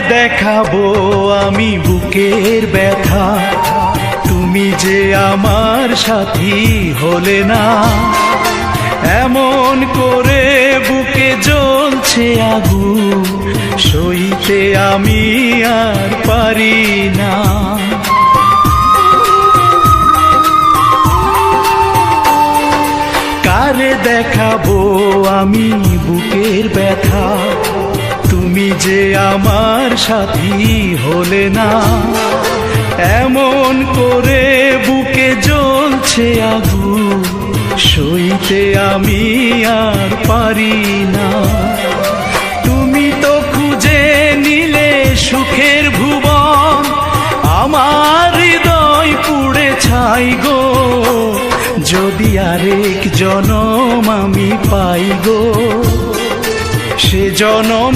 দেখাবো আমি বুকের ব্যথা, তুমি যে আমার সাথী হলে না। এমন করে বুকে জ্বলছে আগুন, সইতে আমি আর পারি না। কারে দেখাবো আমি বুকের ব্যথা, তুমি যে আমার সাথী হলে না। এমন করে বুকে জ্বলছে আগুন, সইতে আমি আর পারি না। তুমি তো খুঁজে নিলে সুখের ভুবন, আমার হৃদয় পুড়ে ছাই গো। যদি আরেক জনম আমি পাই গো, সে জনমে